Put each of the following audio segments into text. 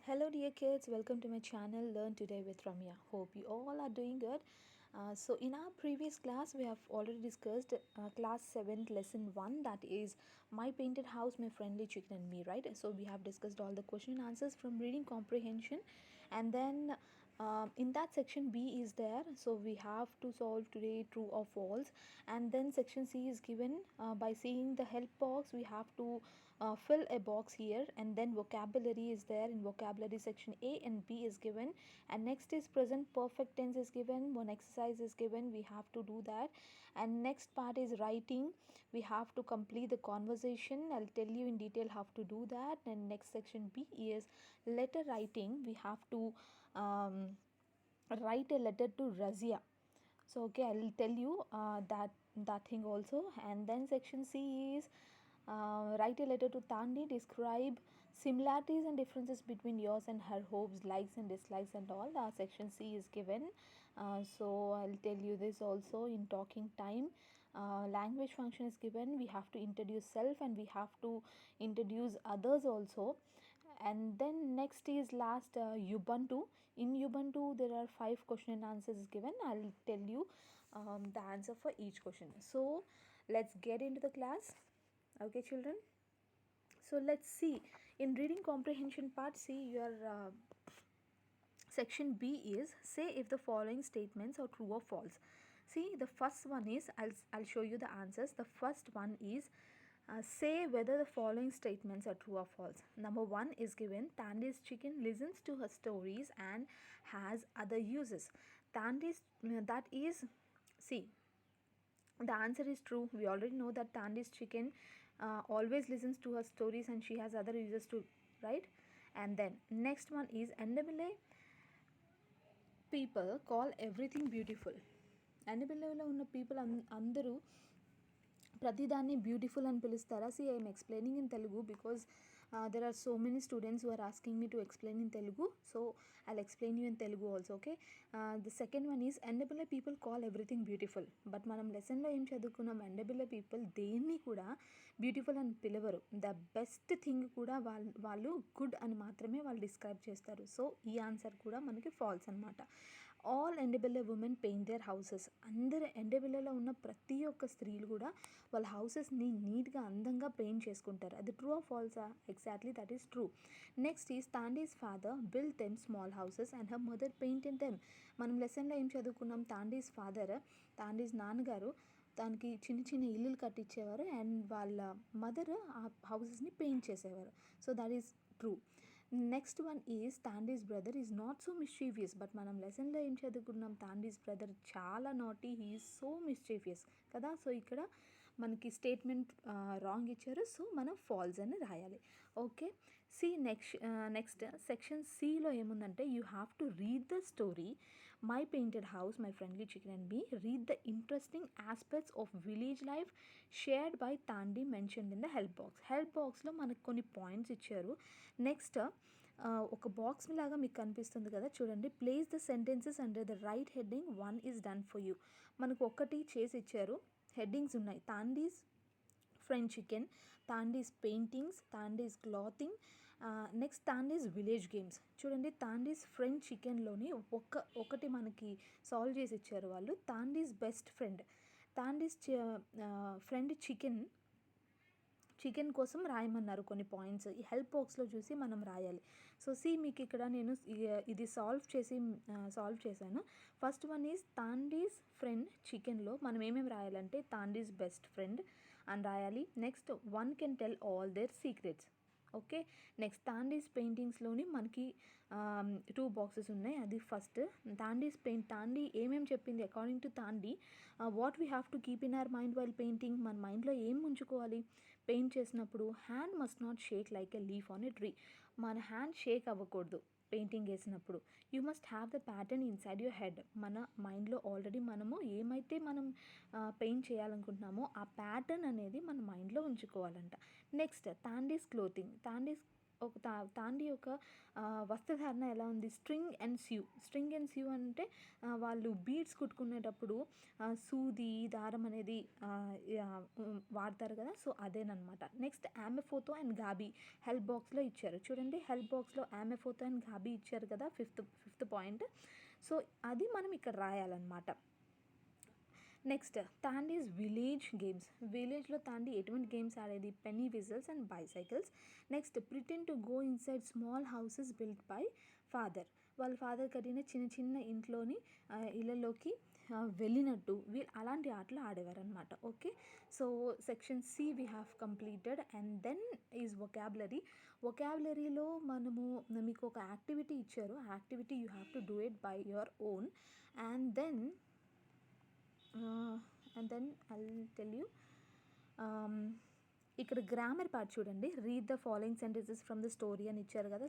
Hello dear kids, welcome to my channel Learn Today with Ramya. Hope you all are doing good. So in our previous class we have already discussed class 7th lesson 1, that is my painted house, my friendly chicken and me, right? So we have discussed all the question and answers from reading comprehension, and then in that section B is there, so we have to solve today true or false. And then section C is given by seeing the help box. We have to fill a box here, and then vocabulary is there. In vocabulary section A and B is given, and next is present perfect tense is given. One exercise is given, we have to do that. And next part is writing, we have to complete the conversation. I'll tell you in detail how to do that. And next section B is letter writing, we have to write a letter to Razia. So okay, I'll tell you that thing also. And then section C is write a letter to Tandi, describe similarities and differences between yours and her hopes, likes and dislikes and all. Section C is given. So I'll tell you this also in talking time. Language function is given, we have to introduce self and we have to introduce others also. And then next is last Ubuntu. In Ubuntu there are 5 question and answers given. I'll tell you the answer for each question. So let's get into the class. Okay children, so let's see. In reading comprehension part, see your section B is say if the following statements are true or false. See, the first one is, I'll show you the answers. The first one is say whether the following statements are true or false. Number 1 is given, Tandi's chicken listens to her stories and has other uses. Tandi's, that is, see, the answer is true. We already know that Tandi's chicken always listens to her stories and she has other uses too, right? And then next one is NWA people call everything beautiful. NWAలో ఉన్న people అందరూ ప్రతిదాన్ని beautiful అని పిలుస్తారా? See I'm explaining in Telugu because there are so many students who are asking me to explain in Telugu, so I'll explain you in Telugu also, okay? The second one is NWA people call everything beautiful, but మనం లెసన్లో ఏం చదువుకున్నాం, NWA people దేన్ని కూడా beautiful అని పిలవరు. The best thing కూడా వాళ్ళు good అని మాత్రమే వాళ్ళు డిస్క్రైబ్ చేస్తారు. సో ఈ ఆన్సర్ కూడా మనకి ఫాల్స్ అనమాట. All NWA women paint there houses. అందరు NWAలో ఉన్న ప్రతి ఒక్క స్త్రీలు కూడా వాళ్ళ హౌసెస్ని నీట్గా అందంగా పెయింట్ చేసుకుంటారు. అది ట్రూ ఆర్ ఫాల్సా? Exactly that is true. Next is Tandi's father build them small houses and her mother painted them. మనం లెసన్లో ఏం చదువుకున్నాం, తాండీస్ ఫాదర్, తాండీస్ నాన్నగారు దానికి చిన్న చిన్న ఇల్లులు కట్టించేవారు అండ్ వాళ్ళ మదర్ ఆ హౌసెస్ని పెయింట్ చేసేవారు. So that is true. Next one is Tandi's brother is not so mischievous. But మనం లెసన్లో ఏం చదువుకున్నాం, తాండీస్ బ్రదర్ చాలా naughty, he is so mischievous కదా. సో ఇక్కడ మనకి స్టేట్మెంట్ రాంగ్ ఇచ్చారు, సో మనం ఫాల్స్ అని రాయాలి. ఓకే, సి నెక్స్ట్ సెక్షన్ సిలో ఏముందంటే you have to read the story my painted house my friendly chicken and me. Read the interesting aspects of village life shared by Tandi mentioned in the help box. Help బాక్స్లో మనకు కొన్ని points ఇచ్చారు. Next ఒక box లాగా మీకు కనిపిస్తుంది కదా, చూడండి. Place the sentences under the right heading 1 is done for you. మనకు ఒకటి చేసి ఇచ్చారు, హెడ్డింగ్స్ ఉన్నాయి. Tandi's friend chicken, Tandi's paintings, Tandi's clothing, next తాండీస్ village games. చూడండి, తాండీస్ ఫ్రెండ్ చికెన్లోని ఒకటి మనకి సాల్వ్ చేసి ఇచ్చారు వాళ్ళు. తాండీస్ బెస్ట్ ఫ్రెండ్, తాండీస్ ఫ్రెండ్ చికెన్ కోసం రాయమన్నారు కొన్ని పాయింట్స్. ఈ హెల్ప్ బాక్స్లో చూసి మనం రాయాలి. సో సి మీకు ఇక్కడ నేను ఇది సాల్వ్ చేశాను. First one is Tandi's friend చికెన్లో మనం ఏమేమి రాయాలంటే తాండీస్ బెస్ట్ ఫ్రెండ్ అని రాయాలి. Next one can tell all their secrets. Okay, next తాండీస్ పెయింటింగ్స్లోని మనకి 2 బాక్సెస్ ఉన్నాయి. అది ఫస్ట్ తాండీ ఏమేమి చెప్పింది according to Tandi. What we have to keep in our mind while painting. మన మైండ్లో ఏం ఉంచుకోవాలి పెయింట్ చేసినప్పుడు? Hand must not shake like a leaf on a tree. మన హ్యాండ్ షేక్ అవ్వకూడదు పెయింటింగ్ వేసినప్పుడు. You must have the pattern inside your head. మన మైండ్లో ఆల్రెడీ మనము ఏమైతే మనం పెయింట్ చేయాలనుకుంటున్నామో ఆ ప్యాటర్న్ అనేది మన మైండ్లో ఉంచుకోవాలంట. Next తాండీస్ clothing. తాండీస్ ఒక తాండి యొక్క వస్త్రధారణ ఎలా ఉంది, స్ట్రింగ్ అండ్ స్యూ అంటే వాళ్ళు బీడ్స్ కుట్టుకునేటప్పుడు సూది దారం అనేది వాడతారు కదా, సో అదేనమాట. నెక్స్ట్ ఆమెఫోతో అండ్ గాబీ హెల్ప్ బాక్స్లో ఇచ్చారు చూడండి. హెల్ప్ బాక్స్లో ఆమెఫోతో అండ్ గాబీ ఇచ్చారు కదా, ఫిఫ్త్ పాయింట్. సో అది మనం ఇక్కడ రాయాలన్నమాట. Next తాండీస్ village games. విలేజ్లో తాండీ ఎటువంటి గేమ్స్ ఆడేది, penny whistles and bicycles. Next pretend to go inside small houses built by father. వాళ్ళ ఫాదర్ కట్టిన చిన్న చిన్న ఇళ్ళలోకి వెళ్ళినట్టు అలాంటి ఆటలు ఆడేవారు అనమాట. Okay, so section C we have completed. And then is వొకాబులరీలో మీకు ఒక యాక్టివిటీ ఇచ్చారు. ఆ activity you have to do it by your own. And then I'll tell you, ఇక్కడ గ్రామర్ పార్ట్ చూడండి. Read the following sentences from the story అని ఇచ్చారు కదా.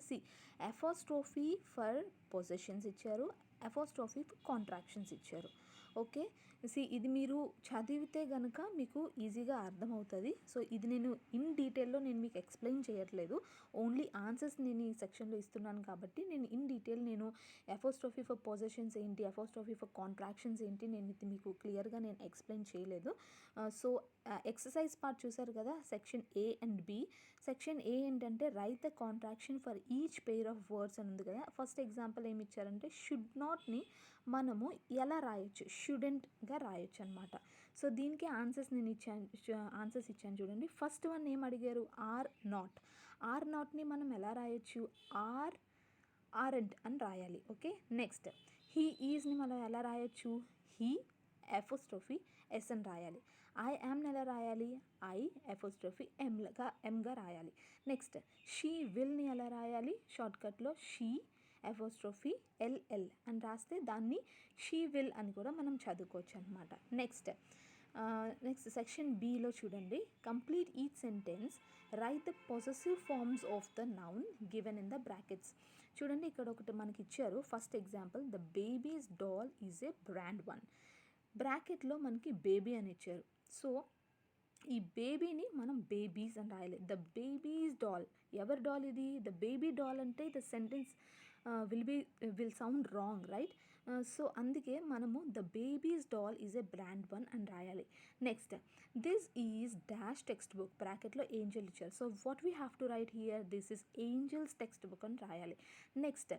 అపోస్ట్రోఫీ ఫర్ పొజిషన్స్ ఇచ్చారు, అపోస్ట్రోఫీ ఫర్ కాంట్రాక్షన్స్ ఇచ్చారు. ఓకే, ఇది మీరు చదివితే కనుక మీకు ఈజీగా అర్థమవుతుంది. సో ఇది నేను ఇన్ డీటెయిల్లో మీకు ఎక్స్ప్లెయిన్ చేయట్లేదు, ఓన్లీ ఆన్సర్స్ నేను ఈ సెక్షన్లో ఇస్తున్నాను కాబట్టి నేను in detail apostrophe for positions ఏంటి, అపోస్ట్రోఫీ ఫర్ కాంట్రాక్షన్స్ ఏంటి, ఇది మీకు క్లియర్గా ఎక్స్ప్లెయిన్ చేయలేదు. సో ఎక్సర్సైజ్ పార్ట్ చూసారు కదా, section A and B. Section A ఏంటంటే write the contraction for each pair of words అని ఉంది కదా. ఫస్ట్ ఎగ్జాంపుల్ ఏమి ఇచ్చారంటే షుడ్ నాట్ని మనము ఎలా రాయొచ్చు, షుడెంట్గా రాయొచ్చు అనమాట. సో దీనికి ఆన్సర్స్ ఇచ్చాను చూడండి. ఫస్ట్ వన్ ఏం అడిగారు, ఆర్ నాట్ని మనం ఎలా రాయొచ్చు, ఆర్ఎంట్ అని రాయాలి. ఓకే, నెక్స్ట్ హీ ఈజ్ని మనం ఎలా రాయొచ్చు, హీ అపోస్ట్రోఫీ ఎస్ అని రాయాలి. ఐ యామ్ని ఎలా రాయాలి, ఐ అపోస్ట్రోఫీ ఎంగా రాయాలి. నెక్స్ట్ షీ విల్ని ఎలా రాయాలి, షార్ట్కట్లో షీ అపోస్ట్రోఫీ ఎల్ఎల్ అని రాస్తే దాన్ని షీ విల్ అని కూడా మనం చదువుకోవచ్చు అనమాట. నెక్స్ట్ సెక్షన్ బిలో చూడండి. Complete each sentence, write the possessive forms of the noun given in the brackets. చూడండి ఇక్కడ ఒకటి మనకి ఇచ్చారు. First example, the baby's doll is a brand one. బ్రాకెట్లో మనకి బేబీ అని ఇచ్చారు. సో ఈ బేబీని మనం బేబీస్ అని రాయాలి. ద బేబీస్ డాల్, ఎవరి డాల్ ఇది, ద బేబీ డాల్ అంటే the sentence will sound wrong, right? So అందుకే మనము the baby's doll is a brand one అని రాయాలి. Next this is dash textbook, బ్రాకెట్లో ఏంజల్ ఇచ్చారు. So what we have to write here, this is angel's textbook అని రాయాలి. Next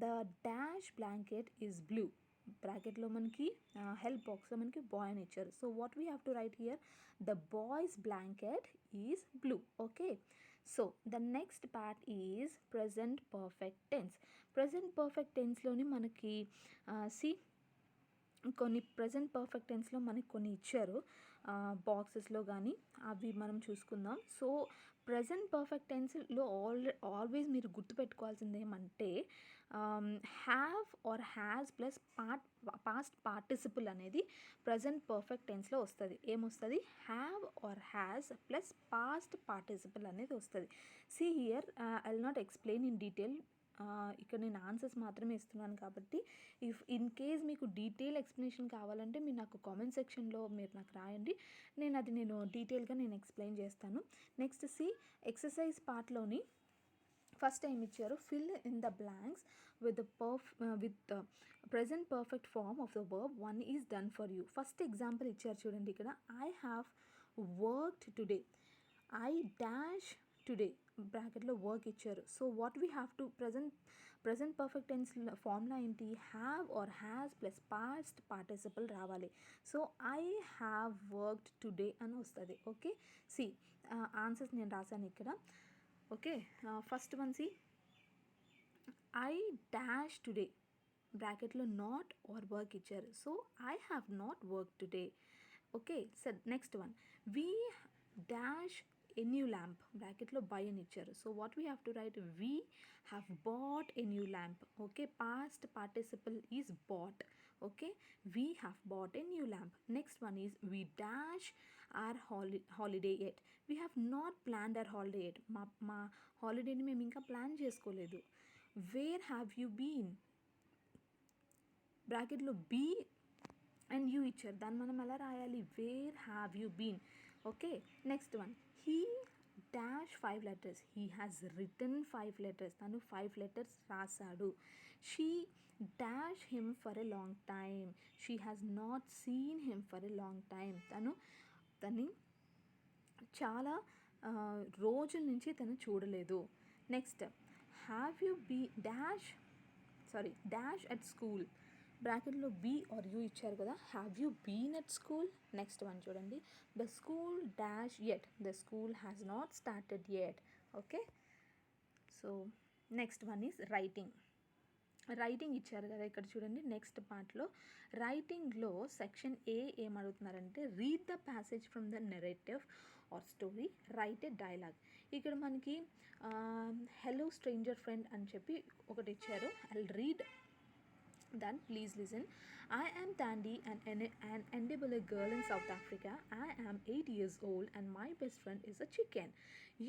the dash blanket is blue, బ్రాకెట్లో మనకి help బాక్స్లో మనకి బాయ్ అని ఇచ్చారు. So what we have to write here, the boy's blanket is blue. Okay, so the next part is present perfect tense. Present perfect టెన్స్లోని మనకి కొన్ని present perfect టెన్స్లో మనకి కొన్ని ఇచ్చారు బాక్సెస్లో, కానీ అవి మనం చూసుకుందాం. సో ప్రజెంట్ పర్ఫెక్ట్ టెన్స్లో ఆల్వేస్ మీరు గుర్తుపెట్టుకోవాల్సింది ఏమంటే have or has plus past participle అనేది ప్రజెంట్ పర్ఫెక్ట్ టెన్స్లో వస్తుంది. ఏమొస్తుంది, have or has plus past participle అనేది వస్తుంది. See here I will not explain in detail, ఇక్కడ నేను ఆన్సర్స్ మాత్రమే ఇస్తున్నాను కాబట్టి ఇన్ కేస్ మీకు డీటెయిల్ ఎక్స్ప్లెనేషన్ కావాలంటే మీరు నాకు కామెంట్ సెక్షన్లో మీరు నాకు రాయండి, నేను డీటెయిల్గా ఎక్స్ప్లెయిన్ చేస్తాను. నెక్స్ట్ ఎక్సర్సైజ్ పార్ట్లోని ఫస్ట్ టైం ఇచ్చారు, fill in the blanks with the present perfect form of the verb one is done for you. First example ఇచ్చారు చూడండి ఇక్కడ, I have worked today, I dash today, బ్రాకెట్లో work ఇచ్చారు. So what we have to present perfect tense formula ఏంటి, have or has plus past participle రావాలి. So I have worked today అని వస్తుంది. Okay, answers నేను రాశాను ఇక్కడ. Okay, first one I dash today, బ్రాకెట్లో నాట్ ఆర్ వర్క్ ఇచ్చారు. So I have not work today. Okay, next one we dash a new lamp, బ్రాకెట్లో buy అని ఇచ్చారు. So what we have to write, we have bought a new lamp. Okay, past participle is bought. Okay, we have bought a new lamp. Next one is we dash our holiday yet, we have not planned our holiday yet, మా హాలిడేని మేము ఇంకా plan చేసుకోలేదు. Where have you been, బ్రాకెట్లో be and you ఇచ్చారు, దాన్ని మనం ఎలా రాయాలి, where have you been. Okay, next one he dash 5 letters. He has written 5 letters. తను 5 letters రాశాడు. She dash him for a long time. She has not seen him for a long time. తను చాలా రోజుల నుంచి తను చూడలేదు. Next, have you be dash at school. బ్రాకెట్లో be are you ఇచ్చారు కదా, have you been at school. Next one చూడండి, the school dash yet. The school has not started yet. Okay, so next one is writing ఇచ్చారు కదా ఇక్కడ చూడండి. Next పార్ట్లో రైటింగ్లో సెక్షన్ ఏ ఏమడుగుతున్నారంటే, read the passage from the narrative or story, write a dialogue. ఇక్కడ మనకి హలో స్ట్రేంజర్ ఫ్రెండ్ అని చెప్పి ఒకటి ఇచ్చారు. I read that. Please listen. I am Tandy, an Ndebele girl in South Africa. I am 8 years old and my best friend is a chicken.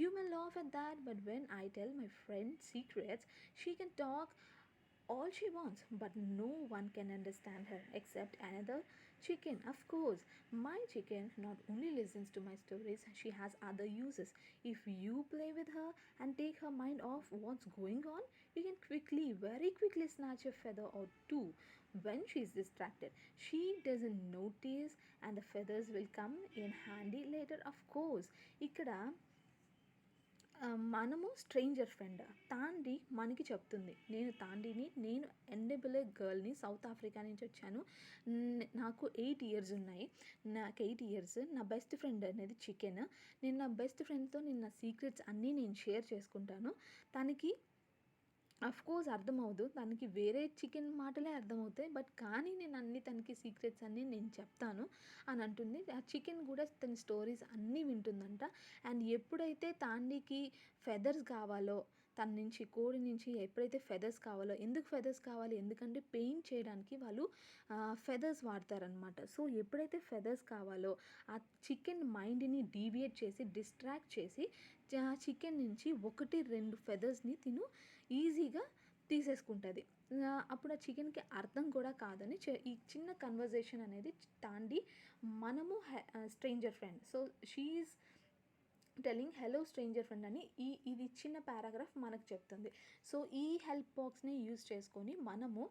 You may laugh at that, but when I tell my friend secrets, she can talk all she wants, but no one can understand her except another chicken. Of course, my chicken not only listens to my stories, she has other uses. If you play with her and take her mind off what's going on, you can very quickly snatch a feather or two when she's distracted. She doesn't notice and the feathers will come in handy later. Of course, ikkada మనము stranger friend. తాండి మనకి చెప్తుంది, నేను తాండిని, నేను ఎండెబులే గర్ల్ని, south Africa నుంచి వచ్చాను, నాకు 8 years ఉన్నాయి, నాకు 8 years, నా బెస్ట్ ఫ్రెండ్ అనేది చికెన్, నేను నా బెస్ట్ ఫ్రెండ్తో నేను నా సీక్రెట్స్ అన్నీ నేను షేర్ చేసుకుంటాను. తనకి కోర్స్ అర్థమవుదు, తనకి వేరే చికెన్ మాటలే అర్థమవుతాయి, బట్ కానీ నేను అన్ని తనకి సీక్రెట్స్ అన్నీ నేను చెప్తాను అని అంటుంది. ఆ చికెన్ కూడా తన స్టోరీస్ అన్నీ వింటుందంట. అండ్ ఎప్పుడైతే తాండికి ఫెదర్స్ కావాలో, తన నుంచి కోడి నుంచి ఎప్పుడైతే ఫెదర్స్ కావాలో, ఎందుకు ఫెదర్స్ కావాలి, ఎందుకంటే పెయింట్ చేయడానికి వాళ్ళు ఫెదర్స్ వాడతారనమాట. సో ఎప్పుడైతే ఫెదర్స్ కావాలో ఆ చికెన్ మైండ్ని డీవియేట్ చేసి, డిస్ట్రాక్ట్ చేసి, చికెన్ నుంచి 1-2 ఫెదర్స్ని తిను ఈజీగా తీసేసుకుంటుంది. అప్పుడు ఆ చికెన్కి అర్థం కూడా కాదని ఈ చిన్న కన్వర్జేషన్ అనేది తాండి మనము stranger friend. So she is telling hello stranger friend అని ఇది చిన్న పారాగ్రాఫ్ మనకు చెప్తుంది. సో ఈ హెల్ప్ బాక్స్ని యూజ్ చేసుకొని మనము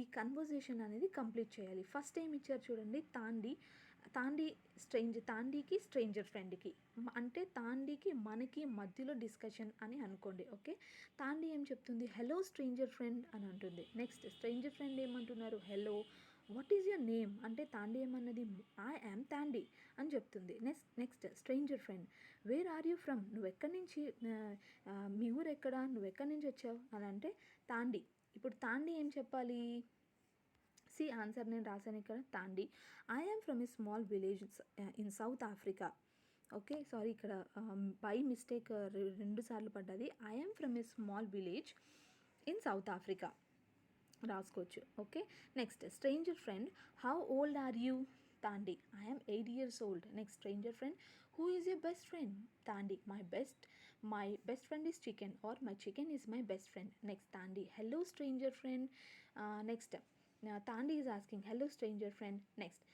ఈ కన్వర్జేషన్ అనేది కంప్లీట్ చేయాలి. ఫస్ట్ ఏం ఇచ్చారు చూడండి, తాండీకి స్ట్రేంజర్ ఫ్రెండ్కి, అంటే తాండీకి మనకి మధ్యలో డిస్కషన్ అని అనుకోండి. ఓకే, తాండీ ఏం చెప్తుంది, హలో స్ట్రేంజర్ ఫ్రెండ్ అని అంటుంది. నెక్స్ట్ స్ట్రేంజర్ ఫ్రెండ్ ఏమంటున్నారు, hello what is your name అంటే తాండీ ఏమన్నది, ఐ యామ్ తాండీ అని చెప్తుంది. Next stranger friend, where are you from, నువ్వు ఎక్కడి నుంచి, మీ ఊరు ఎక్కడ, నువ్వు ఎక్కడి నుంచి వచ్చావు అని అంటే తాండీ. ఇప్పుడు తాండీ ఏం చెప్పాలి, ఆన్సర్ నేను రాశాను ఇక్కడ, Thandi I am from a small village in South Africa. Okay, sorry, ఇక్కడ బై మిస్టేక్ 2 సార్లు పడ్డది. I am from a small village in South Africa రాసుకోవచ్చు. Okay, next stranger friend, how old are you, Thandi I am 8 years old. Next stranger friend, who is your best friend, Thandi my best friend is chicken or my chicken is my best friend. Next Thandi, hello stranger friend. Next Thandi is asking, hello stranger friend. Next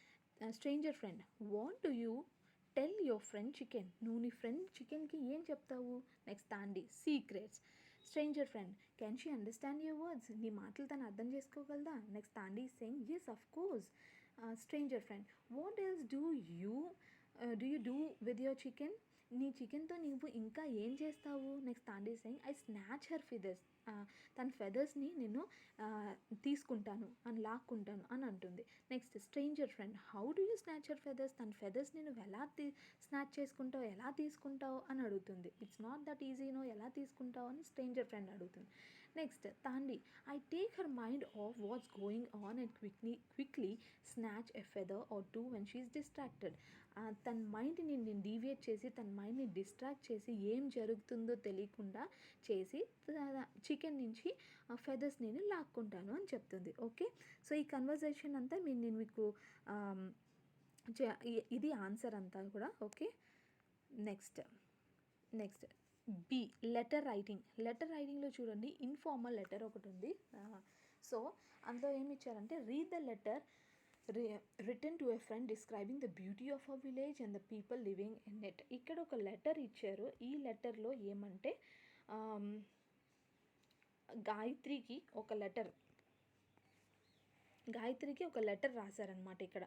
stranger friend, what do you tell your friend chicken, నువ్వు నీ friend చికెన్కి ఏం చెప్తావు. Next Thandi, secrets. Stranger friend, can she understand your words, నీ మాటలు తను అర్థం చేసుకోగలదా. Next Thandi saying, yes of course. Stranger friend, what else do you do with your chicken, నీ చికెన్తో నువ్వు ఇంకా ఏం చేస్తావు. Next Thandi saying, I snatch her feathers, తన ఫెదర్స్ని నేను తీసుకుంటాను అని లాక్కుంటాను అని అంటుంది. Next stranger friend, how do you snatch her feathers, తన ఫెదర్స్ని నువ్వు ఎలా స్నాచ్ చేసుకుంటావు, ఎలా తీసుకుంటావు అని అడుగుతుంది. It's not that easy, no, ఎలా తీసుకుంటావు అని స్ట్రేంజర్ ఫ్రెండ్ అడుగుతుంది. Next Thandi, I take her mind off what's going on and quickly snatch a feather or two when she is distracted. తన మైండ్ని నేను డీవియేట్ చేసి, తన మైండ్ని డిస్ట్రాక్ట్ చేసి, ఏం జరుగుతుందో తెలియకుండా చేసి చికెన్ నుంచి ఫెదర్స్ నేను లాక్కుంటాను అని చెప్తుంది. ఓకే, సో ఈ కన్వర్జేషన్ అంతా నేను మీకు ఇది ఆన్సర్ అంతా కూడా. ఓకే, నెక్స్ట్ బి, లెటర్ రైటింగ్లో చూడండి, ఇన్ఫార్మల్ లెటర్ ఒకటి ఉంది. సో అందులో ఏమి ఇచ్చారంటే, read the letter return to a friend describing the beauty of a village and the people living in it. ఇక్కడ ఒక లెటర్ ఇచ్చారు. ఈ లెటర్లో ఏమంటే గాయత్రికి ఒక లెటర్ రాశారనమాట ఇక్కడ.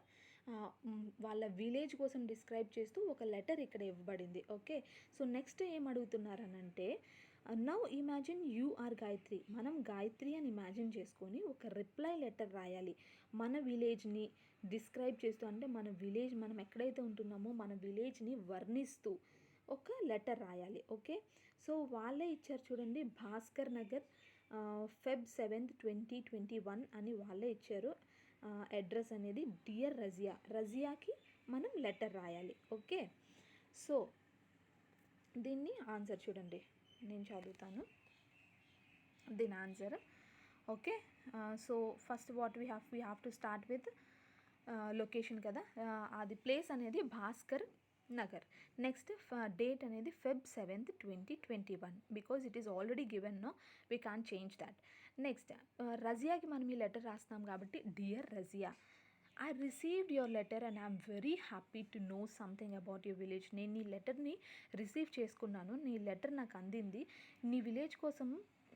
వాళ్ళ విలేజ్ కోసం డిస్క్రైబ్ చేస్తూ ఒక లెటర్ ఇక్కడ ఇవ్వబడింది. ఓకే, సో నెక్స్ట్ ఏం అడుగుతున్నారనంటే, now imagine you are Gayatri. మనం గాయత్రి అని ఇమాజిన్ చేసుకొని ఒక రిప్లై లెటర్ రాయాలి మన విలేజ్ని డిస్క్రైబ్ చేస్తూ, అంటే మన విలేజ్ మనం ఎక్కడైతే ఉంటున్నామో మన విలేజ్ని వర్ణిస్తూ ఒక లెటర్ రాయాలి. ఓకే, సో వాళ్ళే ఇచ్చారు చూడండి, భాస్కర్ నగర్ Feb 7th 2021 అని వాళ్ళే ఇచ్చారు అడ్రస్ అనేది. డియర్ రజియాకి మనం లెటర్ రాయాలి. ఓకే, సో దీన్ని ఆన్సర్ చూడండి, నేను చదువుతాను దీని answer. Okay, so first what we have to start with location కదా, అది ప్లేస్ అనేది భాస్కర్ నగర్. నెక్స్ట్ డేట్ అనేది Feb 7th 2021 because it is already given, no we can't change that. Next రజియాకి మనం ఈ లెటర్ రాస్తాం కాబట్టి, dear Razia, I received your letter and I'm very happy to know something about your village. నేను నీ లెటర్ని receive చేసుకున్నాను, నీ లెటర్ నాకు అందింది, నీ విలేజ్ కోసం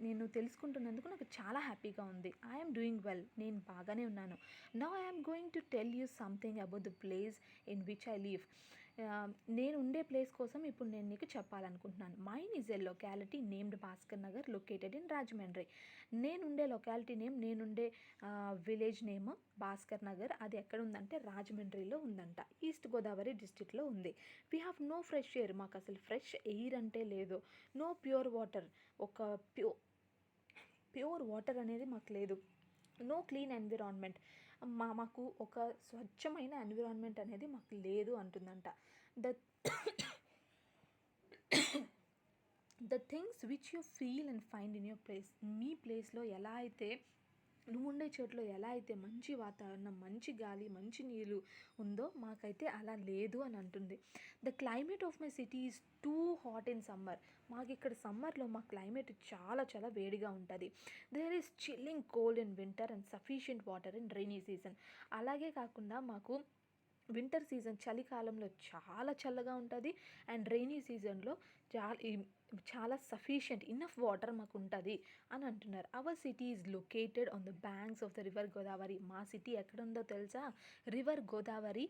నేను తెలుసుకుంటున్నందుకు నాకు చాలా హ్యాపీగా ఉంది. ఐఎమ్ డూయింగ్ వెల్, నేను బాగానే ఉన్నాను. Now I'm going to tell you something about the place in which I live. నేను ఉండే ప్లేస్ కోసం ఇప్పుడు నేను నీకు చెప్పాలనుకుంటున్నాను. Mine is a locality named Bhaskar Nagar located in Rajahmundry. నేనుండే లొకాలిటీ నేమ్, నేనుండే విలేజ్ నేమ్ భాస్కర్ నగర్. అది ఎక్కడ ఉందంటే రాజమండ్రిలో ఉందంట, ఈస్ట్ గోదావరి డిస్టిక్లో ఉంది. We have no fresh air, మాకు అసలు ఫ్రెష్ ఎయిర్ అంటే లేదు. నో ప్యూర్ వాటర్, ఒక ప్యూర్ వాటర్ అనేది మాకు లేదు. నో క్లీన్ ఎన్విరాన్మెంట్, మాకు ఒక స్వచ్ఛమైన ఎన్విరాన్మెంట్ అనేది మాకు లేదు అంటుందంట. The things which you feel and find in your place, మీ ప్లేస్లో ఎలా అయితే, నువ్వు ఉండే చోట్ల ఎలా అయితే మంచి వాతావరణం, మంచి గాలి, మంచి నీళ్ళు ఉందో మాకైతే అలా లేదు అని అంటుంది. The climate of my city is too hot in summer. మాకు ఇక్కడ సమ్మర్లో మా క్లైమేట్ చాలా చాలా వేడిగా ఉంటుంది. There is chilling cold in winter and sufficient water in rainy season. అలాగే కాకుండా మాకు వింటర్ సీజన్ చలికాలంలో చాలా చల్లగా ఉంటుంది అండ్ రైనీ సీజన్లో చాలా సఫిషియంట్ ఇనఫ్ వాటర్ మాకు ఉంటుంది అని అంటున్నారు. Hour city is located on the banks of the river Godavari. మా సిటీ ఎక్కడుందో తెలుసా? రివర్ గోదావరి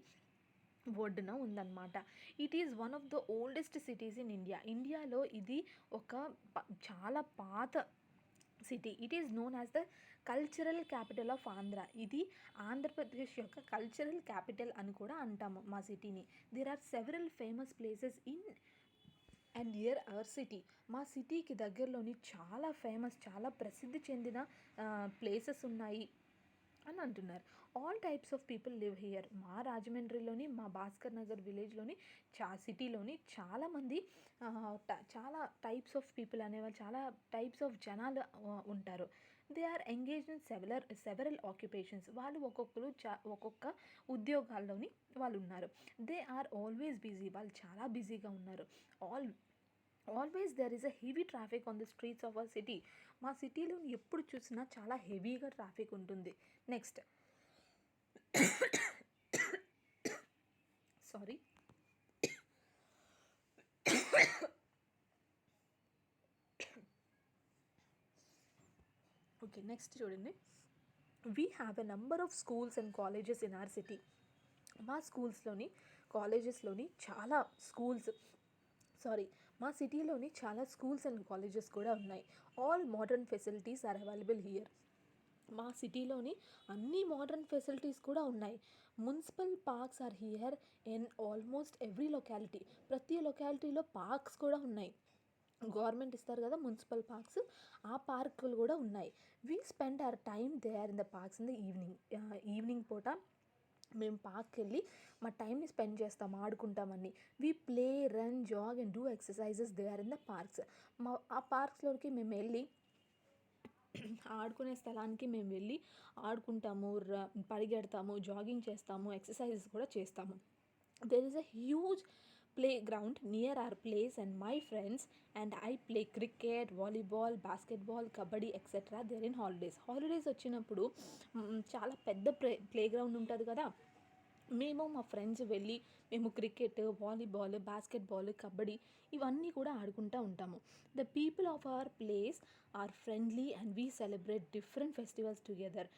ఒడ్డున ఉందన్నమాట. It is one of the oldest cities in India. ఇండియాలో ఇది ఒక చాలా పాత city. It is known as the cultural capital of Andhra. ఇది ఆంధ్రప్రదేశ్ యొక్క కల్చరల్ క్యాపిటల్ అని కూడా అంటాము మా సిటీని. There are several famous places in and near our city. మా సిటీకి దగ్గరలోని చాలా ఫేమస్, చాలా ప్రసిద్ధి చెందిన ప్లేసెస్ ఉన్నాయి అని అంటున్నారు. All types of people live here. మా రాజమండ్రిలోని, మా భాస్కర్ నగర్ విలేజ్లోని, సిటీలోని చాలామంది చాలా టైప్స్ ఆఫ్ పీపుల్ అనేవాళ్ళు, చాలా టైప్స్ ఆఫ్ జనాలు ఉంటారు. They are engaged in several occupations. వాళ్ళు ఒక్కొక్క ఉద్యోగాల్లోని వాళ్ళు ఉన్నారు. They are always busy. వాళ్ళు చాలా బిజీగా ఉన్నారు. Always there is a heavy traffic on the streets of our city. మా సిటీలో ఎప్పుడు చూసినా చాలా హెవీగా ట్రాఫిక్ ఉంటుంది. నెక్స్ట్ సారీ ఓకే, నెక్స్ట్ చూడండి. We have a number of schools and colleges in our city. మా స్కూల్స్లోని, కాలేజెస్లోని చాలా మా సిటీలోని చాలా స్కూల్స్ అండ్ కాలేజెస్ కూడా ఉన్నాయి. All modern facilities are available here. మా సిటీలోని అన్ని మోడర్న్ ఫెసిలిటీస్ కూడా ఉన్నాయి. Municipal parks are here in almost every locality. ప్రతి లొకాలిటీలో పార్క్స్ కూడా ఉన్నాయి. గవర్నమెంట్ ఇస్తారు కదా మున్సిపల్ పార్క్స్, ఆ పార్కులు కూడా ఉన్నాయి. We spend our time there in the parks in the evening పూట మేము పార్క్కి వెళ్ళి మా టైంని స్పెండ్ చేస్తాం, ఆడుకుంటామని. We play, run, jog and do exercises there in the parks. ఆ పార్క్స్లోకి మేము వెళ్ళి, ఆడుకునే స్థలానికి మేము వెళ్ళి ఆడుకుంటాము, పరిగెడతాము, జాగింగ్ చేస్తాము, ఎక్సర్సైజెస్ కూడా చేస్తాము. There is a huge playground near our place and my friends and I play cricket, volleyball, basketball, kabaddi etc. They're in holidays వచ్చినప్పుడు చాలా పెద్ద ప్లేగ్రౌండ్ ఉంటుంది కదా, మేము మా ఫ్రెండ్స్ వెళ్ళి మేము క్రికెట్, వాలీబాల్, బాస్కెట్బాల్, కబడ్డీ ఇవన్నీ కూడా ఆడుకుంటూ ఉంటాము. The people of our place are friendly and we celebrate different festivals together.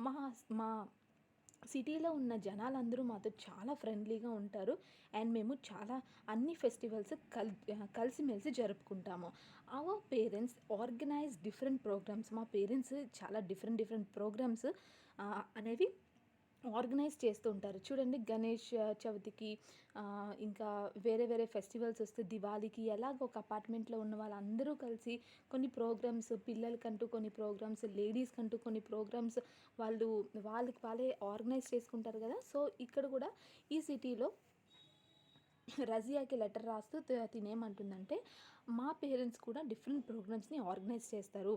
మా మా సిటీలో ఉన్న జనాలందరూ మాతో చాలా ఫ్రెండ్లీగా ఉంటారు అండ్ మేము చాలా అన్ని ఫెస్టివల్స్ కలిసిమెలిసి జరుపుకుంటాము. Our parents organise different programmes. మా పేరెంట్స్ చాలా డిఫరెంట్ ప్రోగ్రామ్స్ అనేవి ఆర్గనైజ్ చేస్తూ ఉంటారు. చూడండి, గణేష్ చవితికి ఇంకా వేరే ఫెస్టివల్స్ వస్తే దివాళీకి ఎలాగ ఒక అపార్ట్మెంట్లో ఉన్న వాళ్ళందరూ కలిసి కొన్ని ప్రోగ్రామ్స్, పిల్లలకంటూ కొన్ని ప్రోగ్రామ్స్, లేడీస్కంటూ కొన్ని ప్రోగ్రామ్స్ వాళ్ళే ఆర్గనైజ్ చేసుకుంటారు కదా. సో ఇక్కడ కూడా ఈ సిటీలో రజియాకి లెటర్ రాస్తూ తినేమంటుందంటే, మా పేరెంట్స్ కూడా డిఫరెంట్ ప్రోగ్రామ్స్ని ఆర్గనైజ్ చేస్తారు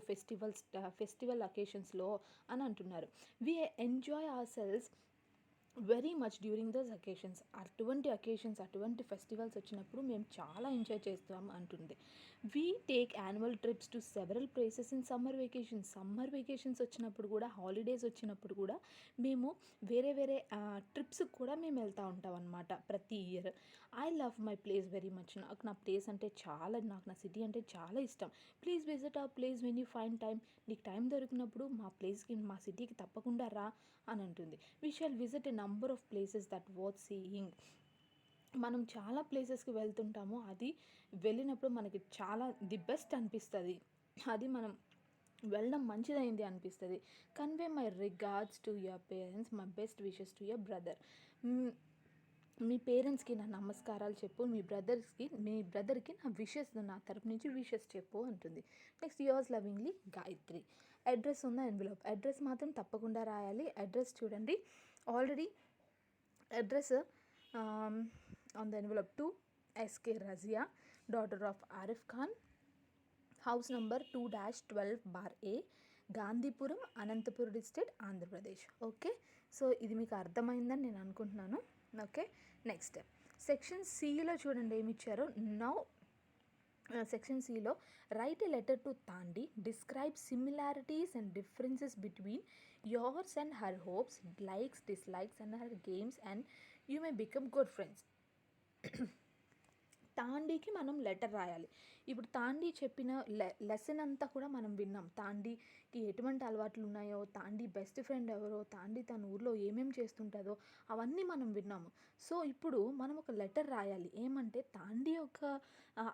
ఫెస్టివల్ అకేషన్స్లో అని అంటున్నారు. We enjoy hour cells very much during those occasions. అటువంటి ఫెస్టివల్స్ వచ్చినప్పుడు మేము చాలా ఎంజాయ్ చేస్తాం అంటుంది. We take annual trips to several places in summer vacations వచ్చినప్పుడు కూడా, హాలిడేస్ వచ్చినప్పుడు కూడా మేము వేరే ట్రిప్స్కి కూడా మేము వెళ్తూ ఉంటాం అనమాట ప్రతి year. I love my place very much. నా ప్లేస్ అంటే నా సిటీ అంటే చాలా ఇష్టం. Please visit our place when you find time. నీకు టైం దొరికినప్పుడు మా సిటీకి తప్పకుండా రా అని అంటుంది. We shall visit a number of places that worth seeing. మనం చాలా ప్లేసెస్కి వెళ్తుంటాము, అది వెళ్ళినప్పుడు మనకి చాలా ది బెస్ట్ అనిపిస్తుంది, అది మనం వెళ్ళడం మంచిదైంది అనిపిస్తుంది. Convey my regards to your parents, my best wishes to your brother. మీ పేరెంట్స్కి నా నమస్కారాలు చెప్పు, మీ బ్రదర్కి నా విషెస్, నా తరపు నుంచి విషెస్ చెప్పు అంటుంది. Next, yours lovingly Gayatri. Address ఉన్న ఎన్వెలప్. అడ్రస్ మాత్రం తప్పకుండా రాయాలి. అడ్రస్ చూడండి, already address on the envelope to SK Razia, daughter of Arif Khan, house number 2-12/A, Gandhipuram, Anantapuram district, Andhra Pradesh. Okay, so ఇది మీకు అర్థమైందని నేను అనుకుంటున్నాను. ఓకే, నెక్స్ట్ సెక్షన్ సిలో చూడండి ఏమి ఇచ్చారో. నౌ సెక్షన్ సిలో write a letter to Thandi, describe similarities and differences between yours and her hopes, likes, dislikes and her games and you may become good friends. తాండీకి మనం లెటర్ రాయాలి. ఇప్పుడు తాండీ చెప్పిన లెసన్ అంతా కూడా మనం విన్నాం. తాండీకి ఎటువంటి అలవాట్లు ఉన్నాయో, తాండీ బెస్ట్ ఫ్రెండ్ ఎవరో, తాండీ తన ఊర్లో ఏమేమి చేస్తుంటుందో అవన్నీ మనం విన్నాము. సో ఇప్పుడు మనం ఒక లెటర్ రాయాలి. ఏమంటే తాండీ యొక్క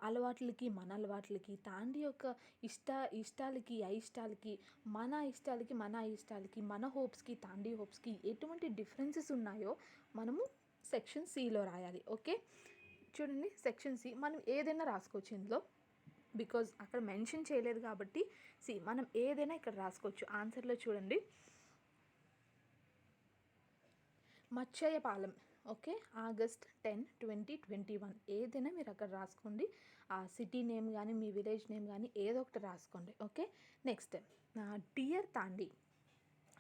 అలవాట్లకి, మన అలవాట్లకి, తాండీ యొక్క ఇష్టాలకి, అయిష్టాలకి, మన అయిష్టాలకి, మన హోప్స్కి, తాండీ హోప్స్కి ఎటువంటి డిఫరెన్సెస్ ఉన్నాయో మనము సెక్షన్ సిలో రాయాలి. ఓకే, చూడండి, సెక్షన్ సి మనం ఏదైనా రాసుకోవచ్చు ఇందులో, బికాజ్ అక్కడ మెన్షన్ చేయలేదు కాబట్టి మనం ఏదైనా ఇక్కడ రాసుకోవచ్చు. ఆన్సర్లో చూడండి, మచ్చయ్యపాలెం. ఓకే, August 10, 2021 ఏదైనా మీరు అక్కడ రాసుకోండి. ఆ సిటీ నేమ్ కానీ మీ విలేజ్ నేమ్ కానీ ఏదో ఒకటి రాసుకోండి. Okay, next, dear Thandi.